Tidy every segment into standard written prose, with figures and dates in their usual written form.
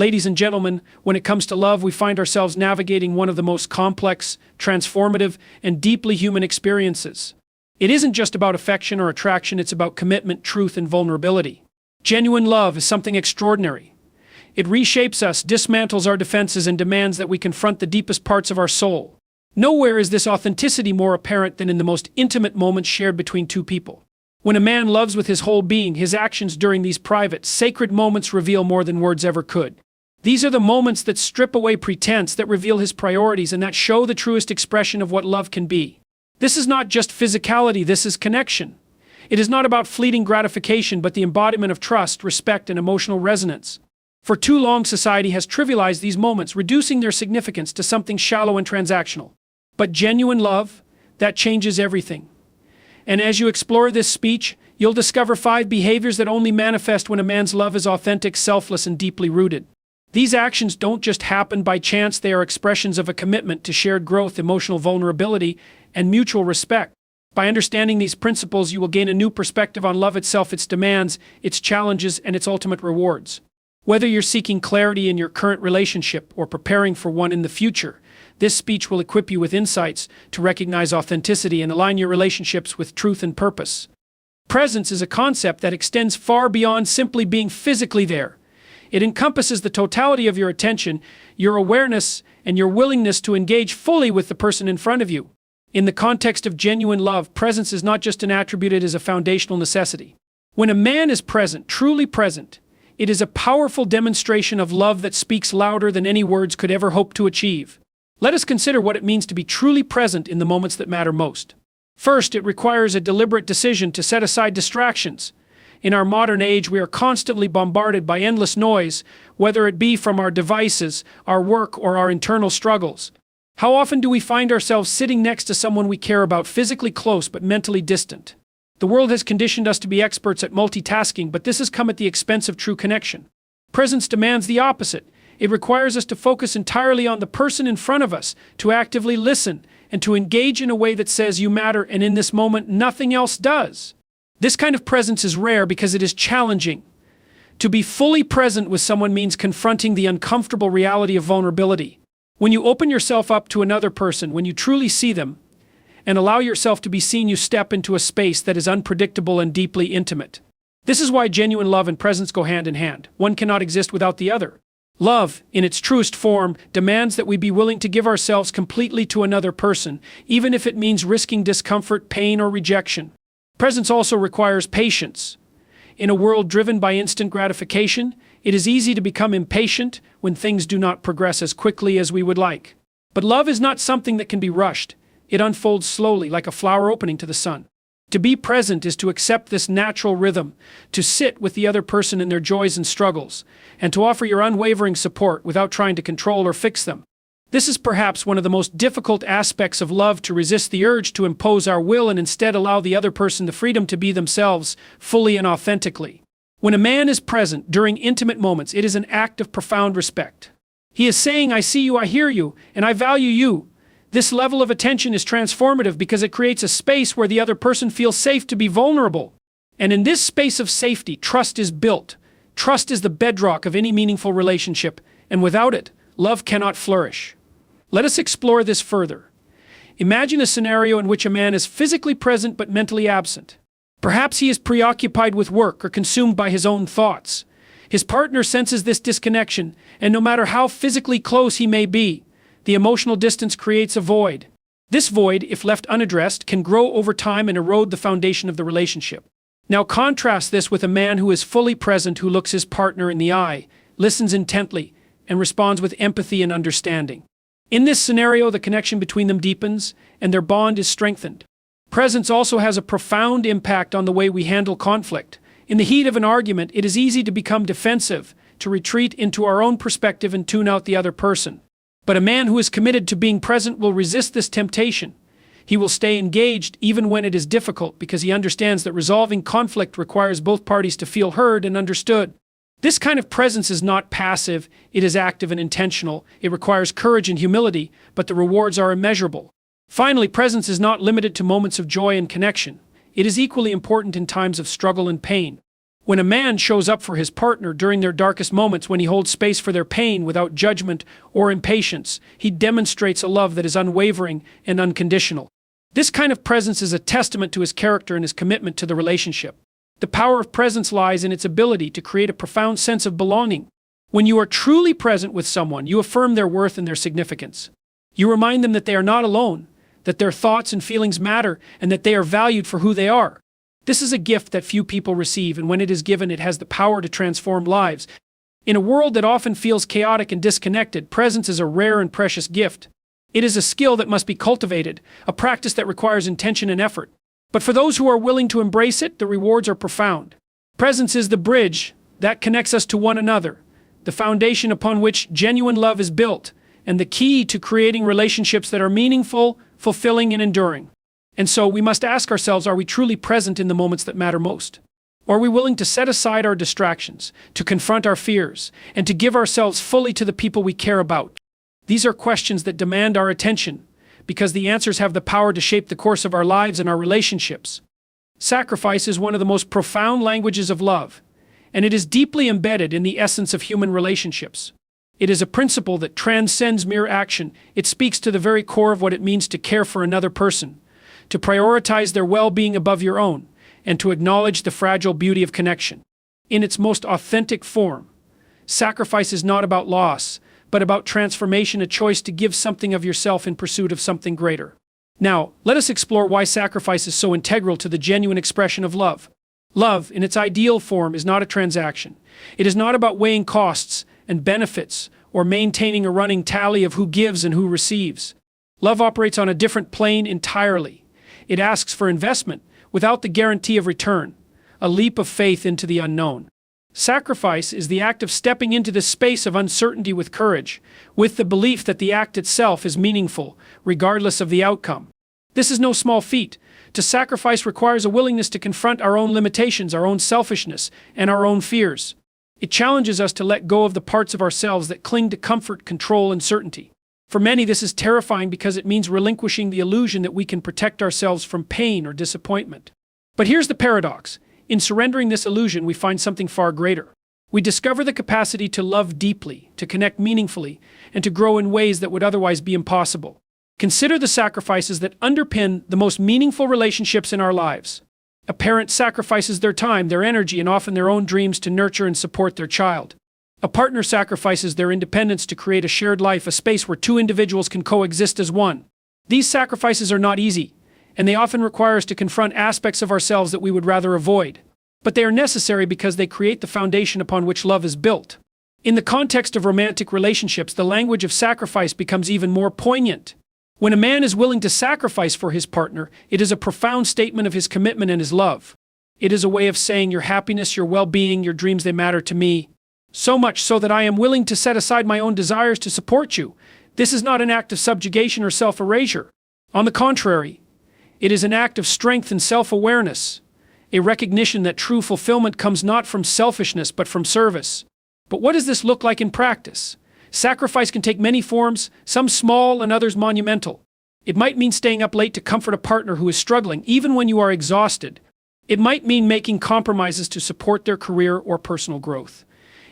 Ladies and gentlemen, when it comes to love, we find ourselves navigating one of the most complex, transformative, and deeply human experiences. It isn't just about affection or attraction, it's about commitment, truth, and vulnerability. Genuine love is something extraordinary. It reshapes us, dismantles our defenses, and demands that we confront the deepest parts of our soul. Nowhere is this authenticity more apparent than in the most intimate moments shared between two people. When a man loves with his whole being, his actions during these private, sacred moments reveal more than words ever could. These are the moments that strip away pretense, that reveal his priorities, and that show the truest expression of what love can be. This is not just physicality, this is connection. It is not about fleeting gratification, but the embodiment of trust, respect, and emotional resonance. For too long, society has trivialized these moments, reducing their significance to something shallow and transactional. But genuine love, that changes everything. And as you explore this speech, you'll discover 5 behaviors that only manifest when a man's love is authentic, selfless, and deeply rooted. These actions don't just happen by chance, they are expressions of a commitment to shared growth, emotional vulnerability, and mutual respect. By understanding these principles, you will gain a new perspective on love itself, its demands, its challenges, and its ultimate rewards. Whether you're seeking clarity in your current relationship or preparing for one in the future, this speech will equip you with insights to recognize authenticity and align your relationships with truth and purpose. Presence is a concept that extends far beyond simply being physically there. It encompasses the totality of your attention, your awareness, and your willingness to engage fully with the person in front of you. In the context of genuine love, presence is not just an attribute, it is a foundational necessity. When a man is present, truly present, it is a powerful demonstration of love that speaks louder than any words could ever hope to achieve. Let us consider what it means to be truly present in the moments that matter most. First, it requires a deliberate decision to set aside distractions. In our modern age, we are constantly bombarded by endless noise, whether it be from our devices, our work, or our internal struggles. How often do we find ourselves sitting next to someone we care about, physically close but mentally distant? The world has conditioned us to be experts at multitasking, but this has come at the expense of true connection. Presence demands the opposite. It requires us to focus entirely on the person in front of us, to actively listen, and to engage in a way that says you matter, and in this moment, nothing else does. This kind of presence is rare because it is challenging. To be fully present with someone means confronting the uncomfortable reality of vulnerability. When you open yourself up to another person, when you truly see them, and allow yourself to be seen, you step into a space that is unpredictable and deeply intimate. This is why genuine love and presence go hand in hand. One cannot exist without the other. Love, in its truest form, demands that we be willing to give ourselves completely to another person, even if it means risking discomfort, pain, or rejection. Presence also requires patience. In a world driven by instant gratification, it is easy to become impatient when things do not progress as quickly as we would like. But love is not something that can be rushed. It unfolds slowly, like a flower opening to the sun. To be present is to accept this natural rhythm, to sit with the other person in their joys and struggles, and to offer your unwavering support without trying to control or fix them. This is perhaps one of the most difficult aspects of love, to resist the urge to impose our will and instead allow the other person the freedom to be themselves, fully and authentically. When a man is present during intimate moments, it is an act of profound respect. He is saying, I see you, I hear you, and I value you. This level of attention is transformative because it creates a space where the other person feels safe to be vulnerable. And in this space of safety, trust is built. Trust is the bedrock of any meaningful relationship, and without it, love cannot flourish. Let us explore this further. Imagine a scenario in which a man is physically present but mentally absent. Perhaps he is preoccupied with work or consumed by his own thoughts. His partner senses this disconnection, and no matter how physically close he may be, the emotional distance creates a void. This void, if left unaddressed, can grow over time and erode the foundation of the relationship. Now contrast this with a man who is fully present, who looks his partner in the eye, listens intently, and responds with empathy and understanding. In this scenario, the connection between them deepens, and their bond is strengthened. Presence also has a profound impact on the way we handle conflict. In the heat of an argument, it is easy to become defensive, to retreat into our own perspective and tune out the other person. But a man who is committed to being present will resist this temptation. He will stay engaged even when it is difficult, because he understands that resolving conflict requires both parties to feel heard and understood. This kind of presence is not passive, it is active and intentional. It requires courage and humility, but the rewards are immeasurable. Finally, presence is not limited to moments of joy and connection. It is equally important in times of struggle and pain. When a man shows up for his partner during their darkest moments, when he holds space for their pain without judgment or impatience, he demonstrates a love that is unwavering and unconditional. This kind of presence is a testament to his character and his commitment to the relationship. The power of presence lies in its ability to create a profound sense of belonging. When you are truly present with someone, you affirm their worth and their significance. You remind them that they are not alone, that their thoughts and feelings matter, and that they are valued for who they are. This is a gift that few people receive, and when it is given, it has the power to transform lives. In a world that often feels chaotic and disconnected, presence is a rare and precious gift. It is a skill that must be cultivated, a practice that requires intention and effort. But for those who are willing to embrace it, the rewards are profound. Presence is the bridge that connects us to one another, the foundation upon which genuine love is built, and the key to creating relationships that are meaningful, fulfilling, and enduring. And so we must ask ourselves, are we truly present in the moments that matter most? Or are we willing to set aside our distractions, to confront our fears, and to give ourselves fully to the people we care about? These are questions that demand our attention, because the answers have the power to shape the course of our lives and our relationships. Sacrifice is one of the most profound languages of love, and it is deeply embedded in the essence of human relationships. It is a principle that transcends mere action. It speaks to the very core of what it means to care for another person, to prioritize their well-being above your own, and to acknowledge the fragile beauty of connection. In its most authentic form, sacrifice is not about loss, but about transformation, a choice to give something of yourself in pursuit of something greater. Now, let us explore why sacrifice is so integral to the genuine expression of love. Love, in its ideal form, is not a transaction. It is not about weighing costs and benefits or maintaining a running tally of who gives and who receives. Love operates on a different plane entirely. It asks for investment without the guarantee of return, a leap of faith into the unknown. Sacrifice is the act of stepping into the space of uncertainty with courage, with the belief that the act itself is meaningful, regardless of the outcome. This is no small feat. To sacrifice requires a willingness to confront our own limitations, our own selfishness, and our own fears. It challenges us to let go of the parts of ourselves that cling to comfort, control, and certainty. For many, this is terrifying because it means relinquishing the illusion that we can protect ourselves from pain or disappointment. But here's the paradox. In surrendering this illusion, we find something far greater. We discover the capacity to love deeply, to connect meaningfully, and to grow in ways that would otherwise be impossible. Consider the sacrifices that underpin the most meaningful relationships in our lives. A parent sacrifices their time, their energy, and often their own dreams to nurture and support their child. A partner sacrifices their independence to create a shared life, a space where two individuals can coexist as one. These sacrifices are not easy, and they often require us to confront aspects of ourselves that we would rather avoid. But they are necessary because they create the foundation upon which love is built. In the context of romantic relationships, the language of sacrifice becomes even more poignant. When a man is willing to sacrifice for his partner, it is a profound statement of his commitment and his love. It is a way of saying, your happiness, your well-being, your dreams, they matter to me. So much so that I am willing to set aside my own desires to support you. This is not an act of subjugation or self-erasure. On the contrary, it is an act of strength and self-awareness, a recognition that true fulfillment comes not from selfishness but from service. But what does this look like in practice? Sacrifice can take many forms, some small and others monumental. It might mean staying up late to comfort a partner who is struggling, even when you are exhausted. It might mean making compromises to support their career or personal growth.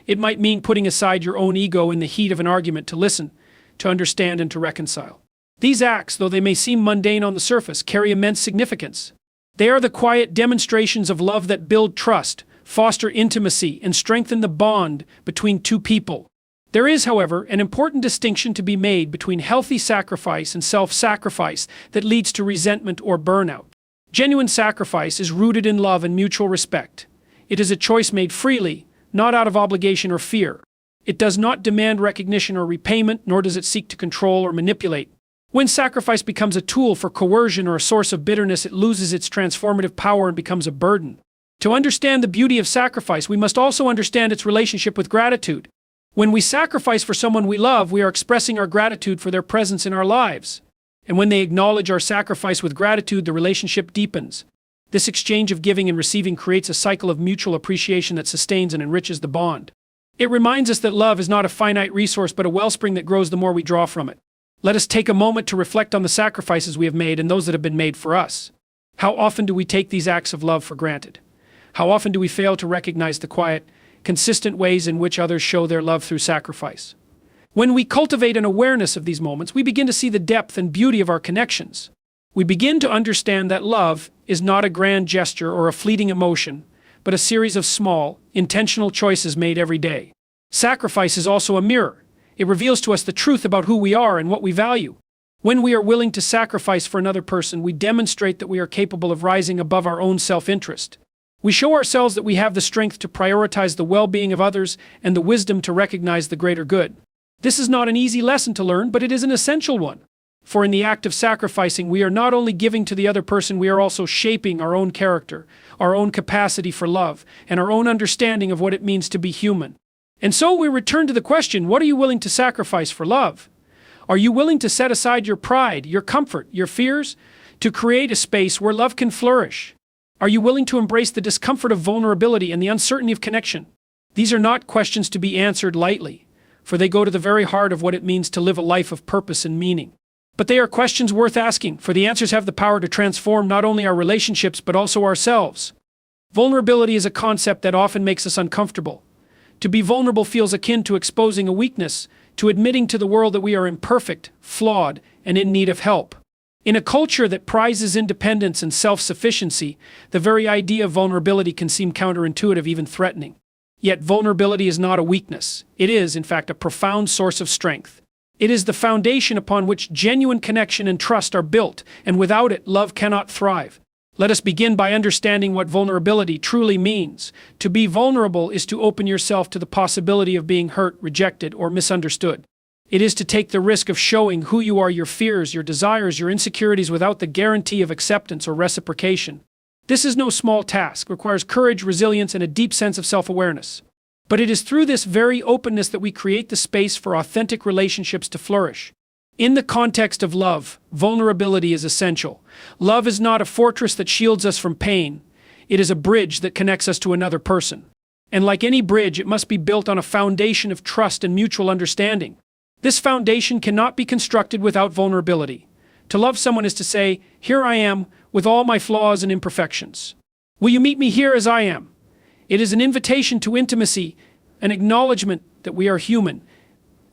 It might mean putting aside your own ego in the heat of an argument to listen, to understand, and to reconcile. These acts, though they may seem mundane on the surface, carry immense significance. They are the quiet demonstrations of love that build trust, foster intimacy, and strengthen the bond between two people. There is, however, an important distinction to be made between healthy sacrifice and self-sacrifice that leads to resentment or burnout. Genuine sacrifice is rooted in love and mutual respect. It is a choice made freely, not out of obligation or fear. It does not demand recognition or repayment, nor does it seek to control or manipulate. When sacrifice becomes a tool for coercion or a source of bitterness, it loses its transformative power and becomes a burden. To understand the beauty of sacrifice, we must also understand its relationship with gratitude. When we sacrifice for someone we love, we are expressing our gratitude for their presence in our lives. And when they acknowledge our sacrifice with gratitude, the relationship deepens. This exchange of giving and receiving creates a cycle of mutual appreciation that sustains and enriches the bond. It reminds us that love is not a finite resource but a wellspring that grows the more we draw from it. Let us take a moment to reflect on the sacrifices we have made and those that have been made for us. How often do we take these acts of love for granted? How often do we fail to recognize the quiet, consistent ways in which others show their love through sacrifice? When we cultivate an awareness of these moments, we begin to see the depth and beauty of our connections. We begin to understand that love is not a grand gesture or a fleeting emotion, but a series of small, intentional choices made every day. Sacrifice is also a mirror. It reveals to us the truth about who we are and what we value. When we are willing to sacrifice for another person, we demonstrate that we are capable of rising above our own self-interest. We show ourselves that we have the strength to prioritize the well-being of others and the wisdom to recognize the greater good. This is not an easy lesson to learn, but it is an essential one. For in the act of sacrificing, we are not only giving to the other person, we are also shaping our own character, our own capacity for love, and our own understanding of what it means to be human. And so we return to the question, what are you willing to sacrifice for love? Are you willing to set aside your pride, your comfort, your fears, to create a space where love can flourish? Are you willing to embrace the discomfort of vulnerability and the uncertainty of connection? These are not questions to be answered lightly, for they go to the very heart of what it means to live a life of purpose and meaning. But they are questions worth asking, for the answers have the power to transform not only our relationships but also ourselves. Vulnerability is a concept that often makes us uncomfortable. To be vulnerable feels akin to exposing a weakness, to admitting to the world that we are imperfect, flawed, and in need of help. In a culture that prizes independence and self-sufficiency, the very idea of vulnerability can seem counterintuitive, even threatening. Yet vulnerability is not a weakness. It is, in fact, a profound source of strength. It is the foundation upon which genuine connection and trust are built, and without it, love cannot thrive. Let us begin by understanding what vulnerability truly means. To be vulnerable is to open yourself to the possibility of being hurt, rejected, or misunderstood. It is to take the risk of showing who you are, your fears, your desires, your insecurities, without the guarantee of acceptance or reciprocation. This is no small task, requires courage, resilience, and a deep sense of self-awareness. But it is through this very openness that we create the space for authentic relationships to flourish. In the context of love, vulnerability is essential. Love is not a fortress that shields us from pain. It is a bridge that connects us to another person. And like any bridge, it must be built on a foundation of trust and mutual understanding. This foundation cannot be constructed without vulnerability. To love someone is to say, "Here I am, with all my flaws and imperfections. Will you meet me here as I am?" It is an invitation to intimacy, an acknowledgement that we are human,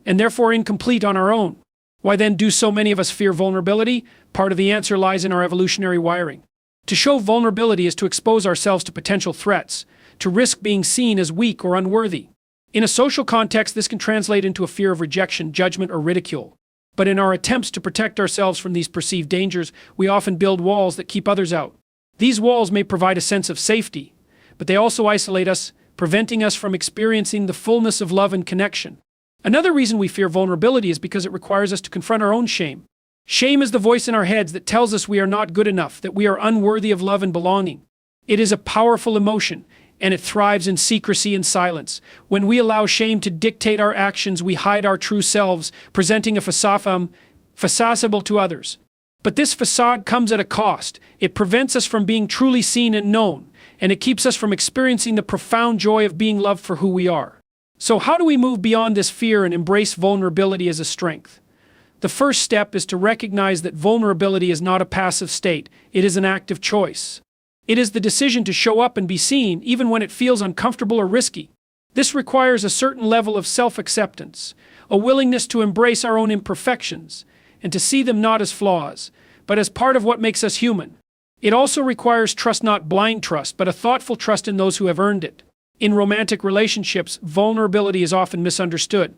and therefore incomplete on our own. Why then do so many of us fear vulnerability? Part of the answer lies in our evolutionary wiring. To show vulnerability is to expose ourselves to potential threats, to risk being seen as weak or unworthy. In a social context, this can translate into a fear of rejection, judgment, or ridicule. But in our attempts to protect ourselves from these perceived dangers, we often build walls that keep others out. These walls may provide a sense of safety, but they also isolate us, preventing us from experiencing the fullness of love and connection. Another reason we fear vulnerability is because it requires us to confront our own shame. Shame is the voice in our heads that tells us we are not good enough, that we are unworthy of love and belonging. It is a powerful emotion, and it thrives in secrecy and silence. When we allow shame to dictate our actions, we hide our true selves, presenting a facade to others. But this facade comes at a cost. It prevents us from being truly seen and known, and it keeps us from experiencing the profound joy of being loved for who we are. So how do we move beyond this fear and embrace vulnerability as a strength? The first step is to recognize that vulnerability is not a passive state. It is an active choice. It is the decision to show up and be seen, even when it feels uncomfortable or risky. This requires a certain level of self-acceptance, a willingness to embrace our own imperfections, and to see them not as flaws, but as part of what makes us human. It also requires trust, not blind trust, but a thoughtful trust in those who have earned it. In romantic relationships, vulnerability is often misunderstood.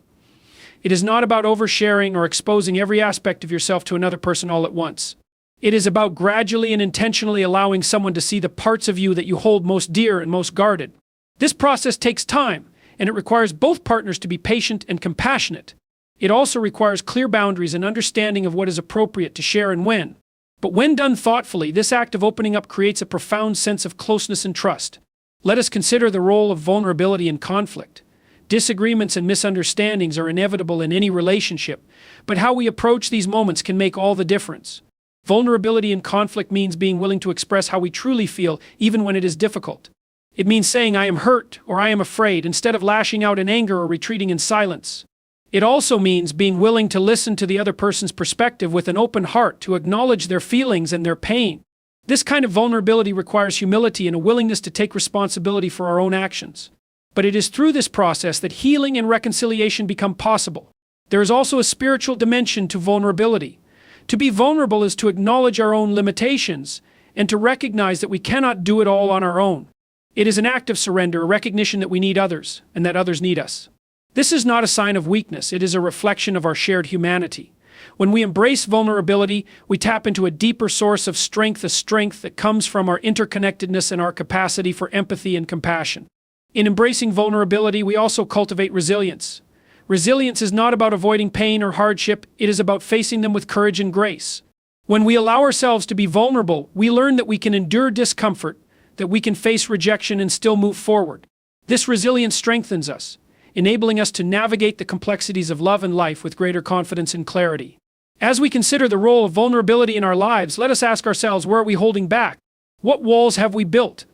It is not about oversharing or exposing every aspect of yourself to another person all at once. It is about gradually and intentionally allowing someone to see the parts of you that you hold most dear and most guarded. This process takes time, and it requires both partners to be patient and compassionate. It also requires clear boundaries and understanding of what is appropriate to share and when. But when done thoughtfully, this act of opening up creates a profound sense of closeness and trust. Let us consider the role of vulnerability in conflict. Disagreements and misunderstandings are inevitable in any relationship, but how we approach these moments can make all the difference. Vulnerability in conflict means being willing to express how we truly feel, even when it is difficult. It means saying, "I am hurt" or "I am afraid," instead of lashing out in anger or retreating in silence. It also means being willing to listen to the other person's perspective with an open heart, to acknowledge their feelings and their pain. This kind of vulnerability requires humility and a willingness to take responsibility for our own actions. But it is through this process that healing and reconciliation become possible. There is also a spiritual dimension to vulnerability. To be vulnerable is to acknowledge our own limitations and to recognize that we cannot do it all on our own. It is an act of surrender, a recognition that we need others and that others need us. This is not a sign of weakness, it is a reflection of our shared humanity. When we embrace vulnerability, we tap into a deeper source of strength, a strength that comes from our interconnectedness and our capacity for empathy and compassion. In embracing vulnerability, we also cultivate resilience. Resilience is not about avoiding pain or hardship, it is about facing them with courage and grace. When we allow ourselves to be vulnerable, we learn that we can endure discomfort, that we can face rejection and still move forward. This resilience strengthens us, enabling us to navigate the complexities of love and life with greater confidence and clarity. As we consider the role of vulnerability in our lives, let us ask ourselves, where are we holding back? What walls have we built?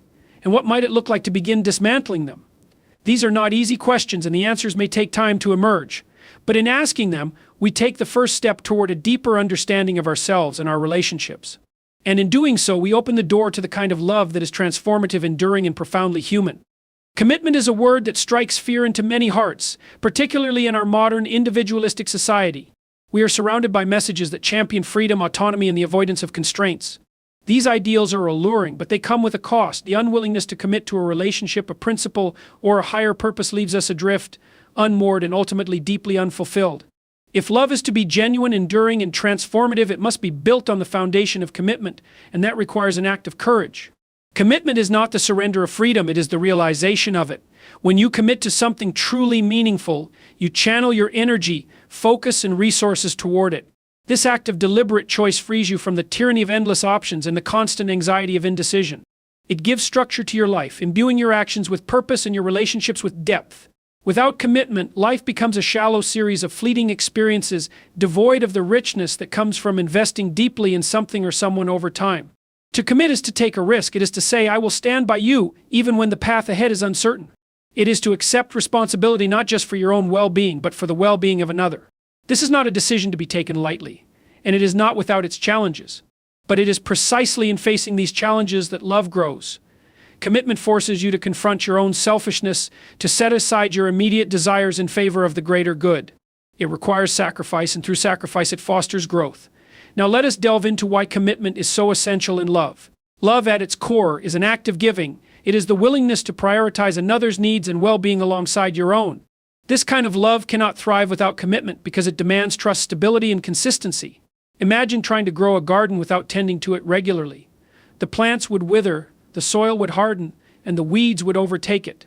And what might it look like to begin dismantling them? These are not easy questions, and the answers may take time to emerge. But in asking them, we take the first step toward a deeper understanding of ourselves and our relationships. And in doing so, we open the door to the kind of love that is transformative, enduring, and profoundly human. Commitment is a word that strikes fear into many hearts, particularly in our modern individualistic society. We are surrounded by messages that champion freedom, autonomy, and the avoidance of constraints. These ideals are alluring, but they come with a cost. The unwillingness to commit to a relationship, a principle, or a higher purpose leaves us adrift, unmoored, and ultimately deeply unfulfilled. If love is to be genuine, enduring, and transformative, it must be built on the foundation of commitment, and that requires an act of courage. Commitment is not the surrender of freedom, it is the realization of it. When you commit to something truly meaningful, you channel your energy, focus, and resources toward it. This act of deliberate choice frees you from the tyranny of endless options and the constant anxiety of indecision. It gives structure to your life, imbuing your actions with purpose and your relationships with depth. Without commitment, life becomes a shallow series of fleeting experiences, devoid of the richness that comes from investing deeply in something or someone over time. To commit is to take a risk. It is to say, I will stand by you, even when the path ahead is uncertain. It is to accept responsibility not just for your own well-being, but for the well-being of another. This is not a decision to be taken lightly, and it is not without its challenges. But it is precisely in facing these challenges that love grows. Commitment forces you to confront your own selfishness, to set aside your immediate desires in favor of the greater good. It requires sacrifice, and through sacrifice it fosters growth. Now let us delve into why commitment is so essential in love. Love at its core is an act of giving. It is the willingness to prioritize another's needs and well-being alongside your own. This kind of love cannot thrive without commitment because it demands trust, stability, and consistency. Imagine trying to grow a garden without tending to it regularly. The plants would wither, the soil would harden, and the weeds would overtake it.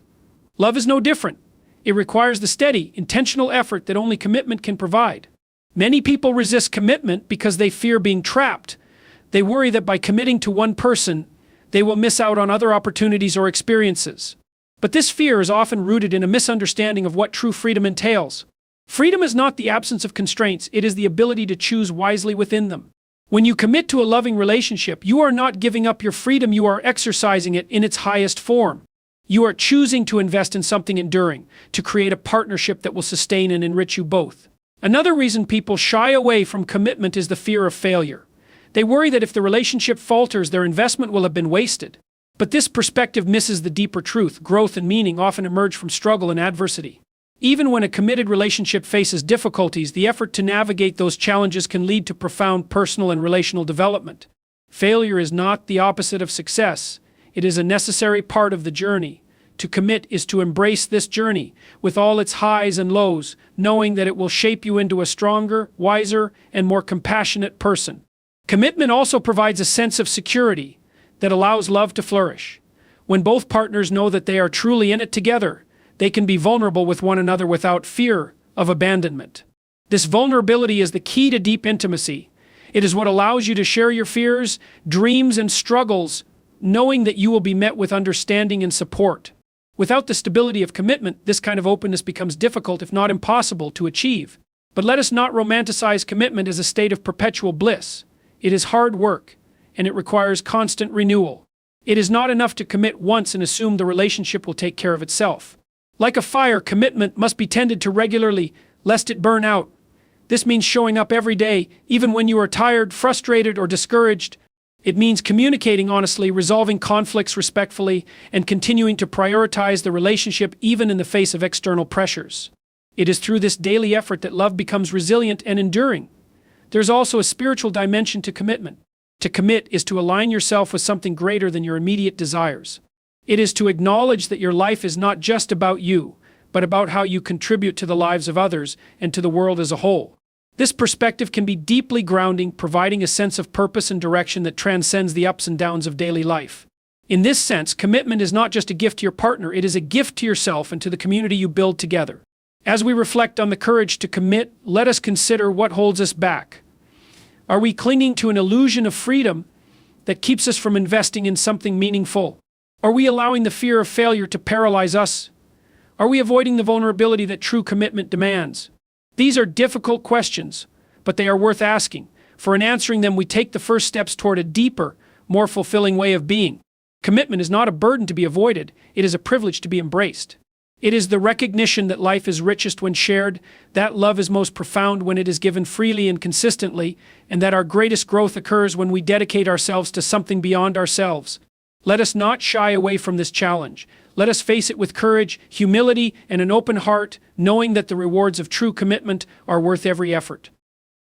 Love is no different. It requires the steady, intentional effort that only commitment can provide. Many people resist commitment because they fear being trapped. They worry that by committing to one person, they will miss out on other opportunities or experiences. But this fear is often rooted in a misunderstanding of what true freedom entails. Freedom is not the absence of constraints, it is the ability to choose wisely within them. When you commit to a loving relationship, you are not giving up your freedom, you are exercising it in its highest form. You are choosing to invest in something enduring, to create a partnership that will sustain and enrich you both. Another reason people shy away from commitment is the fear of failure. They worry that if the relationship falters, their investment will have been wasted. But this perspective misses the deeper truth. Growth and meaning often emerge from struggle and adversity. Even when a committed relationship faces difficulties, the effort to navigate those challenges can lead to profound personal and relational development. Failure is not the opposite of success. It is a necessary part of the journey. To commit is to embrace this journey, with all its highs and lows, knowing that it will shape you into a stronger, wiser, and more compassionate person. Commitment also provides a sense of security that allows love to flourish. When both partners know that they are truly in it together, they can be vulnerable with one another without fear of abandonment. This vulnerability is the key to deep intimacy. It is what allows you to share your fears, dreams, and struggles, knowing that you will be met with understanding and support. Without the stability of commitment, this kind of openness becomes difficult, if not impossible, to achieve. But let us not romanticize commitment as a state of perpetual bliss. It is hard work, and it requires constant renewal. It is not enough to commit once and assume the relationship will take care of itself. Like a fire, commitment must be tended to regularly, lest it burn out. This means showing up every day, even when you are tired, frustrated, or discouraged, It means communicating honestly, resolving conflicts respectfully, and continuing to prioritize the relationship even in the face of external pressures. It is through this daily effort that love becomes resilient and enduring. There's also a spiritual dimension to commitment. To commit is to align yourself with something greater than your immediate desires. It is to acknowledge that your life is not just about you, but about how you contribute to the lives of others and to the world as a whole. This perspective can be deeply grounding, providing a sense of purpose and direction that transcends the ups and downs of daily life. In this sense, commitment is not just a gift to your partner, it is a gift to yourself and to the community you build together. As we reflect on the courage to commit, let us consider what holds us back. Are we clinging to an illusion of freedom that keeps us from investing in something meaningful? Are we allowing the fear of failure to paralyze us? Are we avoiding the vulnerability that true commitment demands? These are difficult questions, but they are worth asking, for in answering them we take the first steps toward a deeper, more fulfilling way of being. Commitment is not a burden to be avoided, it is a privilege to be embraced. It is the recognition that life is richest when shared, that love is most profound when it is given freely and consistently, and that our greatest growth occurs when we dedicate ourselves to something beyond ourselves. Let us not shy away from this challenge. Let us face it with courage, humility, and an open heart, knowing that the rewards of true commitment are worth every effort.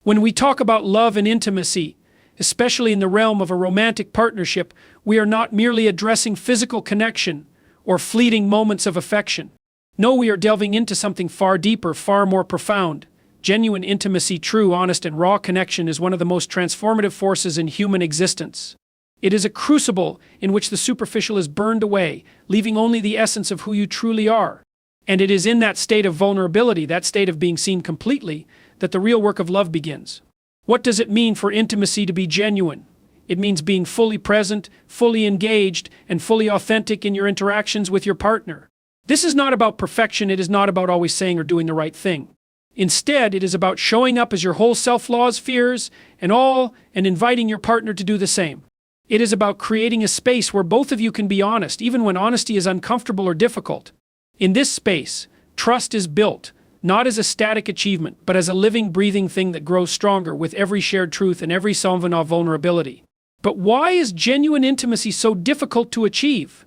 When we talk about love and intimacy, especially in the realm of a romantic partnership, we are not merely addressing physical connection or fleeting moments of affection. No, we are delving into something far deeper, far more profound. Genuine intimacy, true, honest, and raw connection is one of the most transformative forces in human existence. It is a crucible in which the superficial is burned away, leaving only the essence of who you truly are. And it is in that state of vulnerability, that state of being seen completely, that the real work of love begins. What does it mean for intimacy to be genuine? It means being fully present, fully engaged, and fully authentic in your interactions with your partner. This is not about perfection, it is not about always saying or doing the right thing. Instead, it is about showing up as your whole self, flaws, fears, and all, and inviting your partner to do the same. It is about creating a space where both of you can be honest, even when honesty is uncomfortable or difficult. In this space, trust is built, not as a static achievement, but as a living, breathing thing that grows stronger with every shared truth and every solvent of vulnerability. But why is genuine intimacy so difficult to achieve?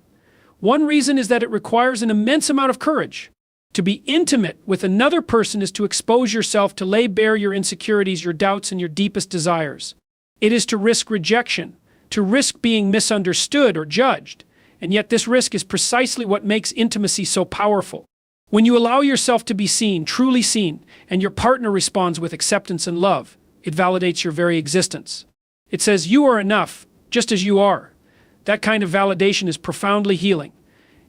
One reason is that it requires an immense amount of courage. To be intimate with another person is to expose yourself, to lay bare your insecurities, your doubts, and your deepest desires. It is to risk rejection, to risk being misunderstood or judged, and yet this risk is precisely what makes intimacy so powerful. When you allow yourself to be seen, truly seen, and your partner responds with acceptance and love, it validates your very existence. It says you are enough, just as you are. That kind of validation is profoundly healing,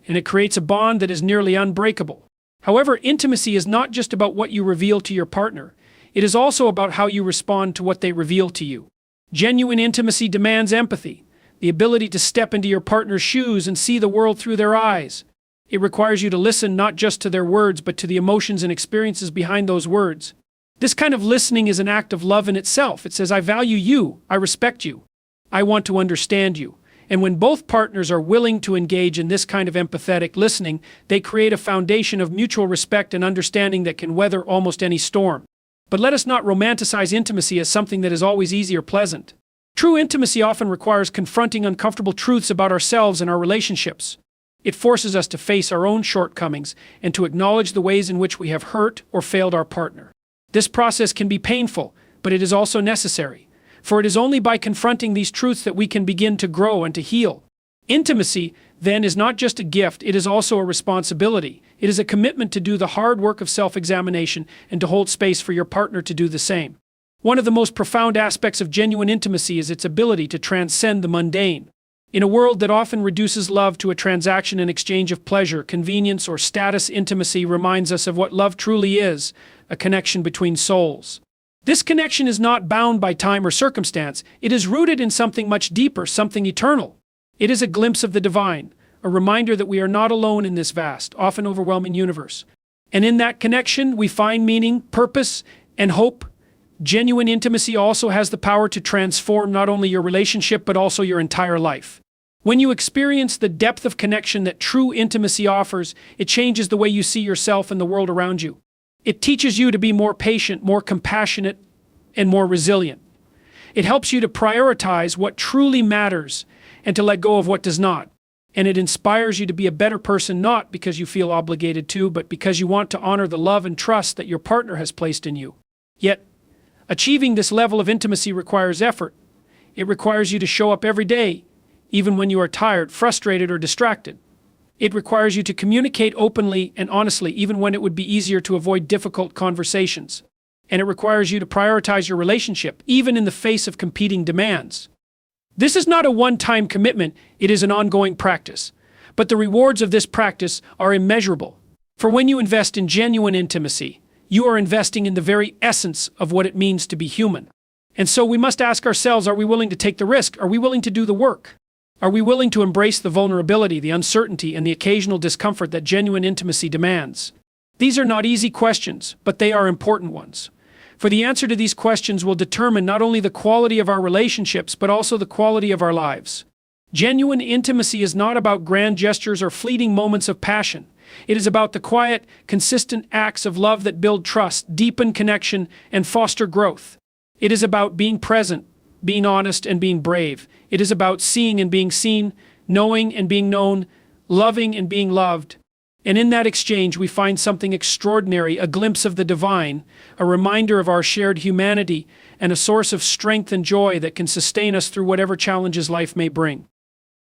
and it creates a bond that is nearly unbreakable. However, intimacy is not just about what you reveal to your partner, it is also about how you respond to what they reveal to you. Genuine intimacy demands empathy, the ability to step into your partner's shoes and see the world through their eyes. It requires you to listen not just to their words, but to the emotions and experiences behind those words. This kind of listening is an act of love in itself. It says, I value you, I respect you, I want to understand you. And when both partners are willing to engage in this kind of empathetic listening, they create a foundation of mutual respect and understanding that can weather almost any storm. But let us not romanticize intimacy as something that is always easy or pleasant. True intimacy often requires confronting uncomfortable truths about ourselves and our relationships. It forces us to face our own shortcomings and to acknowledge the ways in which we have hurt or failed our partner. This process can be painful, but it is also necessary. For it is only by confronting these truths that we can begin to grow and to heal. Intimacy, then, is not just a gift, it is also a responsibility. It is a commitment to do the hard work of self-examination and to hold space for your partner to do the same. One of the most profound aspects of genuine intimacy is its ability to transcend the mundane. In a world that often reduces love to a transaction in exchange of pleasure, convenience, or status, intimacy reminds us of what love truly is, a connection between souls. This connection is not bound by time or circumstance, it is rooted in something much deeper, something eternal. It is a glimpse of the divine, a reminder that we are not alone in this vast, often overwhelming universe. And in that connection, we find meaning, purpose, and hope. Genuine intimacy also has the power to transform not only your relationship, but also your entire life. When you experience the depth of connection that true intimacy offers, it changes the way you see yourself and the world around you. It teaches you to be more patient, more compassionate, and more resilient. It helps you to prioritize what truly matters and to let go of what does not. And it inspires you to be a better person, not because you feel obligated to, but because you want to honor the love and trust that your partner has placed in you. Yet, achieving this level of intimacy requires effort. It requires you to show up every day, even when you are tired, frustrated, or distracted. It requires you to communicate openly and honestly, even when it would be easier to avoid difficult conversations. And it requires you to prioritize your relationship, even in the face of competing demands. This is not a one-time commitment, it is an ongoing practice. But the rewards of this practice are immeasurable. For when you invest in genuine intimacy, you are investing in the very essence of what it means to be human. And so we must ask ourselves, are we willing to take the risk? Are we willing to do the work? Are we willing to embrace the vulnerability, the uncertainty, and the occasional discomfort that genuine intimacy demands? These are not easy questions, but they are important ones. For the answer to these questions will determine not only the quality of our relationships, but also the quality of our lives. Genuine intimacy is not about grand gestures or fleeting moments of passion. It is about the quiet, consistent acts of love that build trust, deepen connection, and foster growth. It is about being present, being honest, and being brave. It is about seeing and being seen, knowing and being known, loving and being loved. And in that exchange, we find something extraordinary, a glimpse of the divine, a reminder of our shared humanity, and a source of strength and joy that can sustain us through whatever challenges life may bring.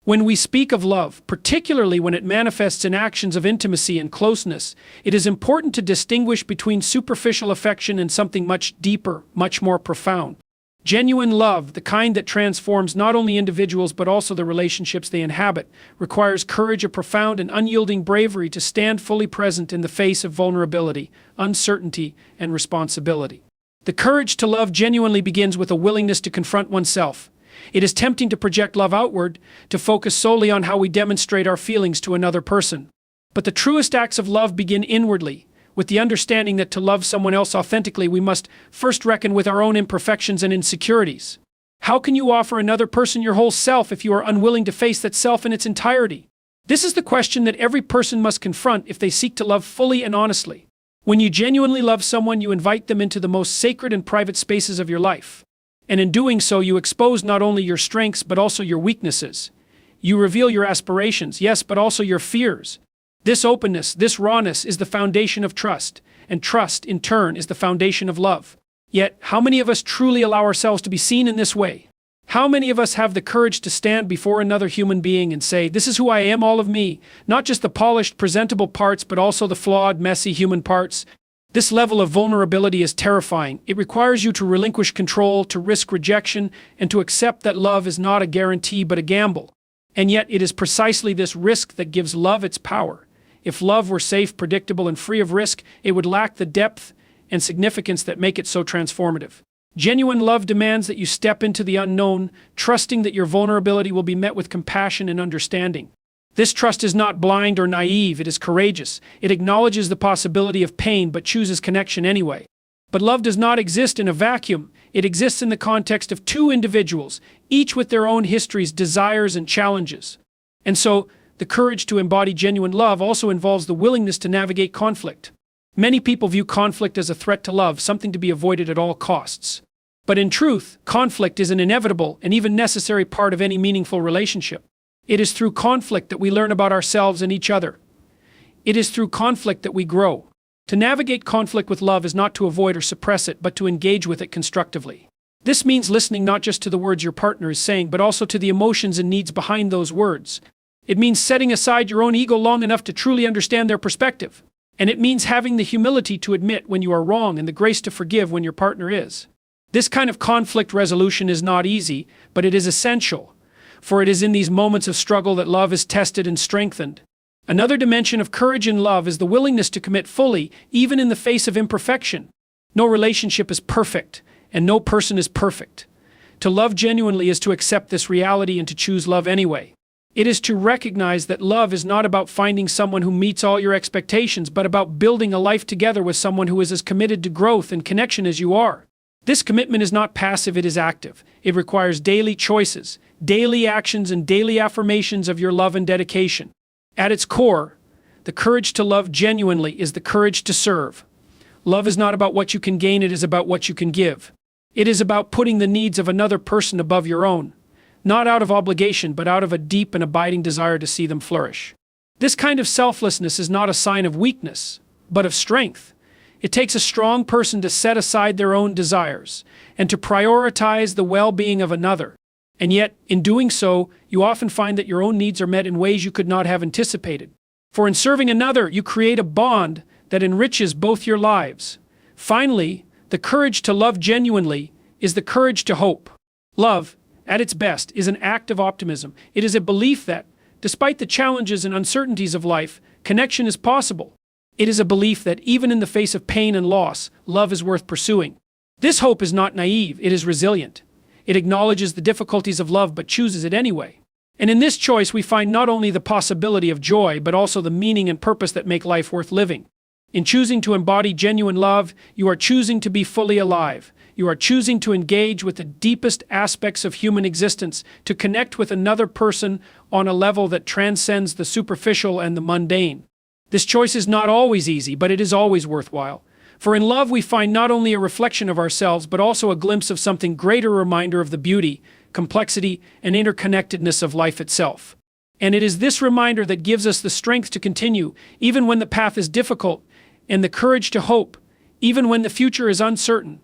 When we speak of love, particularly when it manifests in actions of intimacy and closeness, it is important to distinguish between superficial affection and something much deeper, much more profound. Genuine love, the kind that transforms not only individuals but also the relationships they inhabit, requires courage, a profound and unyielding bravery to stand fully present in the face of vulnerability, uncertainty, and responsibility. The courage to love genuinely begins with a willingness to confront oneself. It is tempting to project love outward, to focus solely on how we demonstrate our feelings to another person. But the truest acts of love begin inwardly, with the understanding that to love someone else authentically, we must first reckon with our own imperfections and insecurities. How can you offer another person your whole self if you are unwilling to face that self in its entirety? This is the question that every person must confront if they seek to love fully and honestly. When you genuinely love someone, you invite them into the most sacred and private spaces of your life. And in doing so, you expose not only your strengths but also your weaknesses. You reveal your aspirations, yes, but also your fears. This openness, this rawness is the foundation of trust, and trust, in turn, is the foundation of love. Yet, how many of us truly allow ourselves to be seen in this way? How many of us have the courage to stand before another human being and say, "This is who I am, all of me," not just the polished, presentable parts, but also the flawed, messy human parts? This level of vulnerability is terrifying. It requires you to relinquish control, to risk rejection, and to accept that love is not a guarantee but a gamble. And yet, it is precisely this risk that gives love its power. If love were safe, predictable, and free of risk, it would lack the depth and significance that make it so transformative. Genuine love demands that you step into the unknown, trusting that your vulnerability will be met with compassion and understanding. This trust is not blind or naive, it is courageous. It acknowledges the possibility of pain but chooses connection anyway. But love does not exist in a vacuum. It exists in the context of two individuals, each with their own histories, desires, and challenges. And so, the courage to embody genuine love also involves the willingness to navigate conflict. Many people view conflict as a threat to love, something to be avoided at all costs. But in truth, conflict is an inevitable and even necessary part of any meaningful relationship. It is through conflict that we learn about ourselves and each other. It is through conflict that we grow. To navigate conflict with love is not to avoid or suppress it, but to engage with it constructively. This means listening not just to the words your partner is saying, but also to the emotions and needs behind those words. It means setting aside your own ego long enough to truly understand their perspective. And it means having the humility to admit when you are wrong and the grace to forgive when your partner is. This kind of conflict resolution is not easy, but it is essential. For it is in these moments of struggle that love is tested and strengthened. Another dimension of courage in love is the willingness to commit fully, even in the face of imperfection. No relationship is perfect, and no person is perfect. To love genuinely is to accept this reality and to choose love anyway. It is to recognize that love is not about finding someone who meets all your expectations, but about building a life together with someone who is as committed to growth and connection as you are. This commitment is not passive, it is active. It requires daily choices, daily actions, and daily affirmations of your love and dedication. At its core, the courage to love genuinely is the courage to serve. Love is not about what you can gain, it is about what you can give. It is about putting the needs of another person above your own, not out of obligation but out of a deep and abiding desire to see them flourish. This kind of selflessness is not a sign of weakness, but of strength. It takes a strong person to set aside their own desires and to prioritize the well-being of another. And yet, in doing so, you often find that your own needs are met in ways you could not have anticipated. For in serving another, you create a bond that enriches both your lives. Finally, the courage to love genuinely is the courage to hope. Love, at its best, is an act of optimism. It is a belief that, despite the challenges and uncertainties of life, connection is possible. It is a belief that even in the face of pain and loss, love is worth pursuing. This hope is not naive, it is resilient. It acknowledges the difficulties of love but chooses it anyway. And in this choice we find not only the possibility of joy but also the meaning and purpose that make life worth living. In choosing to embody genuine love, you are choosing to be fully alive. You are choosing to engage with the deepest aspects of human existence, to connect with another person on a level that transcends the superficial and the mundane. This choice is not always easy, but it is always worthwhile. For in love we find not only a reflection of ourselves, but also a glimpse of something greater, a reminder of the beauty, complexity, and interconnectedness of life itself. And it is this reminder that gives us the strength to continue, even when the path is difficult, and the courage to hope, even when the future is uncertain.